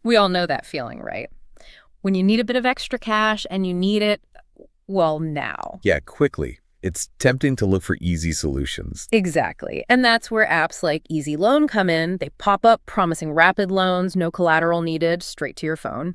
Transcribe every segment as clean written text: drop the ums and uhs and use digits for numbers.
We all know that feeling, right? When you need a bit of extra cash and you need it, well, now. Yeah, quickly. It's tempting to look for easy solutions. Exactly. And that's where apps like Easy Loan come in. They pop up promising rapid loans, no collateral needed, straight to your phone.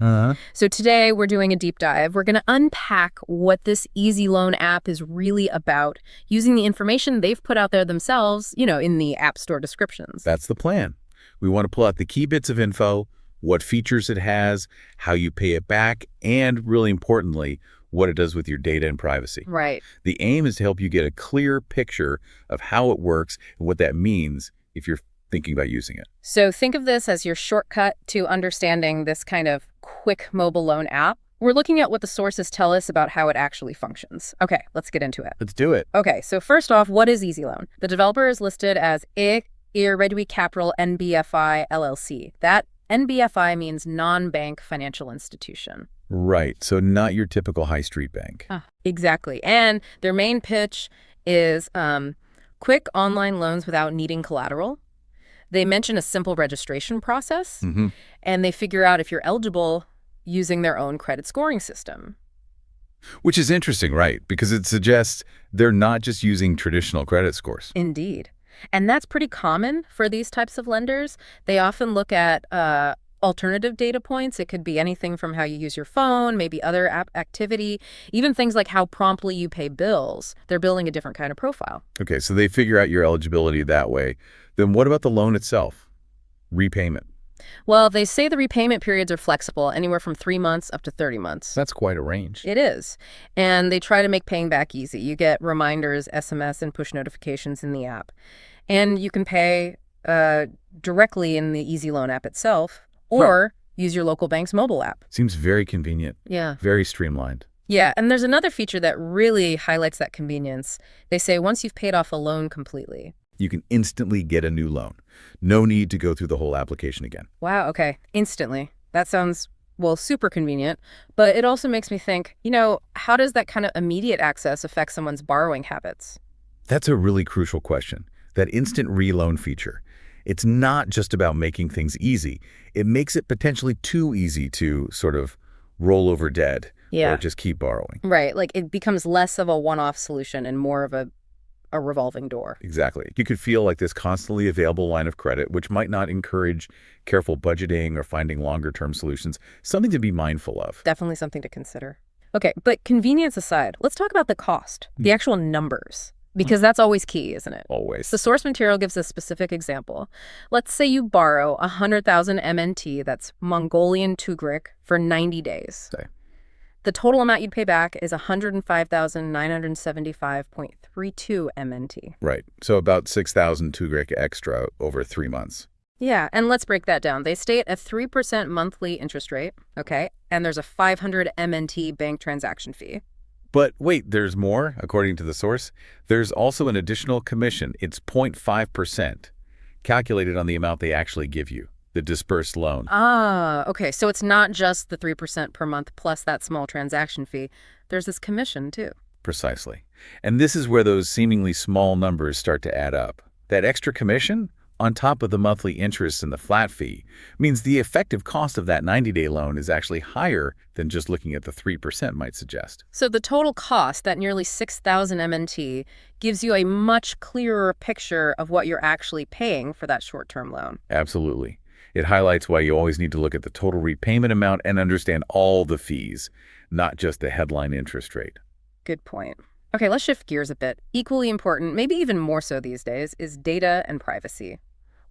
So today we're doing a deep dive. We're going to unpack what this Easy Loan app is really about, using the information they've put out there themselves, in the App Store descriptions. That's the plan. We want to pull out the key bits of info, what features it has, how you pay it back, and really importantly, what it does with your data and privacy. Right. The aim is to help you get a clear picture of how it works and what that means if you're thinking about using it. So think of this as your shortcut to understanding this kind of quick mobile loan app. We're looking at what the sources tell us about how it actually functions. Okay, let's get into it. Let's do it. Okay, so first off, what is Easy Loan? The developer is listed as Redwi Capital NBFI LLC. That NBFI means non-bank financial institution. Right, so not your typical high street bank. Exactly. And their main pitch is quick online loans without needing collateral. They mention a simple registration process, and they figure out if you're eligible using their own credit scoring system. Which is interesting, right? Because it suggests they're not just using traditional credit scores. Indeed. And that's pretty common for these types of lenders. They often look at alternative data points. It could be anything from how you use your phone, maybe other app activity, even things like how promptly you pay bills. They're building a different kind of profile. Okay, so they figure out your eligibility that way. Then what about the loan itself? Repayment. Well, they say the repayment periods are flexible, anywhere from 3 months up to 30 months. That's quite a range. It is. And they try to make paying back easy. You get reminders, SMS, and push notifications in the app. And you can pay directly in the Easy Loan app itself, or use your local bank's mobile app. Seems very convenient. Yeah. Very streamlined. Yeah, and there's another feature that really highlights that convenience. They say once you've paid off a loan completely, you can instantly get a new loan. No need to go through the whole application again. Wow, okay. Instantly. That sounds, well, super convenient. But it also makes me think, how does that kind of immediate access affect someone's borrowing habits? That's a really crucial question. That instant reloan feature. It's not just about making things easy. It makes it potentially too easy to sort of roll over dead or just keep borrowing. Right. Like it becomes less of a one-off solution and more of a revolving door. Exactly. You could feel like this constantly available line of credit, which might not encourage careful budgeting or finding longer-term solutions, something to be mindful of. Definitely something to consider. Okay, but convenience aside, let's talk about the cost, the actual numbers. Because that's always key, isn't it? Always. The source material gives a specific example. Let's say you borrow 100,000 MNT, that's Mongolian Tugrik, for 90 days. Okay. The total amount you'd pay back is 105,975.32 MNT. Right. So about 6,000 Tugrik extra over 3 months. Yeah, and let's break that down. They state a 3% monthly interest rate, okay? And there's a 500 MNT bank transaction fee. But wait, there's more, according to the source. There's also an additional commission. It's 0.5%, calculated on the amount they actually give you, the dispersed loan. Ah, okay. So it's not just the 3% per month plus that small transaction fee. There's this commission, too. Precisely. And this is where those seemingly small numbers start to add up. That extra commission, on top of the monthly interest and the flat fee, means the effective cost of that 90-day loan is actually higher than just looking at the 3% might suggest. So the total cost, that nearly 6,000 MNT, gives you a much clearer picture of what you're actually paying for that short-term loan. Absolutely. It highlights why you always need to look at the total repayment amount and understand all the fees, not just the headline interest rate. Good point. Okay, let's shift gears a bit. Equally important, maybe even more so these days, is data and privacy.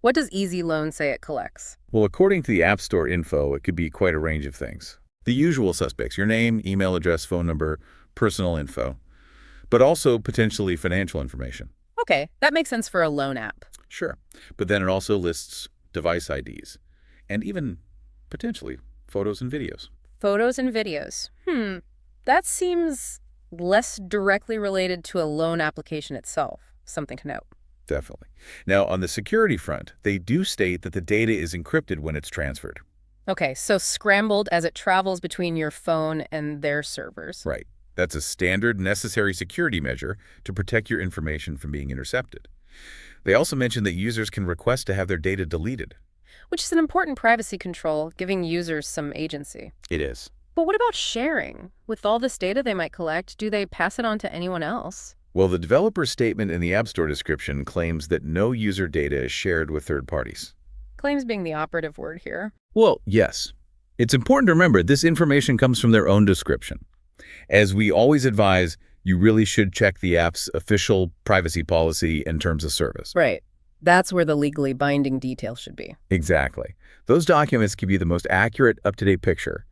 What does Easy Loan say it collects? Well, according to the App Store info, it could be quite a range of things. The usual suspects, your name, email address, phone number, personal info, but also potentially financial information. Okay, that makes sense for a loan app. Sure, but then it also lists device IDs and even, potentially, photos and videos. Photos and videos. That seems less directly related to a loan application itself. Something to note. Definitely. Now, on the security front, they do state that the data is encrypted when it's transferred. Okay, so scrambled as it travels between your phone and their servers. Right. That's a standard necessary security measure to protect your information from being intercepted. They also mention that users can request to have their data deleted. which is an important privacy control, giving users some agency. It is. But what about sharing? With all this data they might collect, do they pass it on to anyone else? Well, the developer statement in the App Store description claims that no user data is shared with third parties. Claims being the operative word here. Well, yes. It's important to remember this information comes from their own description. As we always advise, you really should check the app's official privacy policy and terms of service. Right. That's where the legally binding details should be. Exactly. Those documents give you the most accurate, up-to-date picture.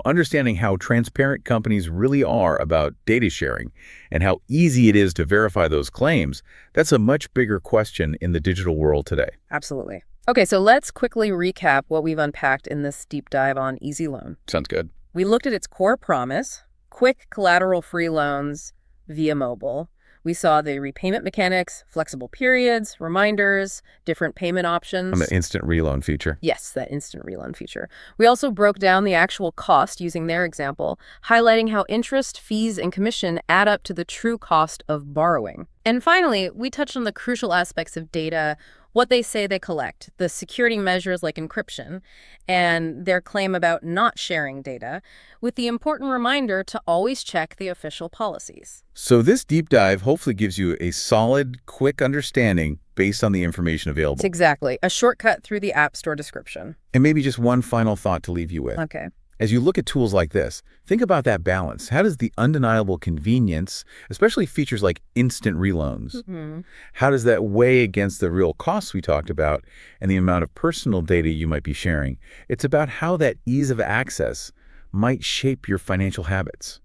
Understanding how transparent companies really are about data sharing and how easy it is to verify those claims, that's a much bigger question in the digital world today. Absolutely. Okay, so let's quickly recap what we've unpacked in this deep dive on Easy Loan. Sounds good. We looked at its core promise, quick collateral-free loans via mobile. We saw the repayment mechanics, flexible periods, reminders, different payment options. On the instant reloan feature. Yes, that instant reloan feature. We also broke down the actual cost using their example, highlighting how interest, fees, and commission add up to the true cost of borrowing. And finally, we touched on the crucial aspects of data, what they say they collect, the security measures like encryption, and their claim about not sharing data, with the important reminder to always check the official policies. So this deep dive hopefully gives you a solid, quick understanding based on the information available. It's exactly a shortcut through the App Store description. And maybe just one final thought to leave you with. Okay. As you look at tools like this, think about that balance. How does the undeniable convenience, especially features like instant reloans, how does that weigh against the real costs we talked about and the amount of personal data you might be sharing? It's about how that ease of access might shape your financial habits.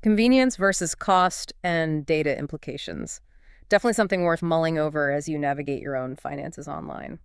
Convenience versus cost and data implications. Definitely something worth mulling over as you navigate your own finances online.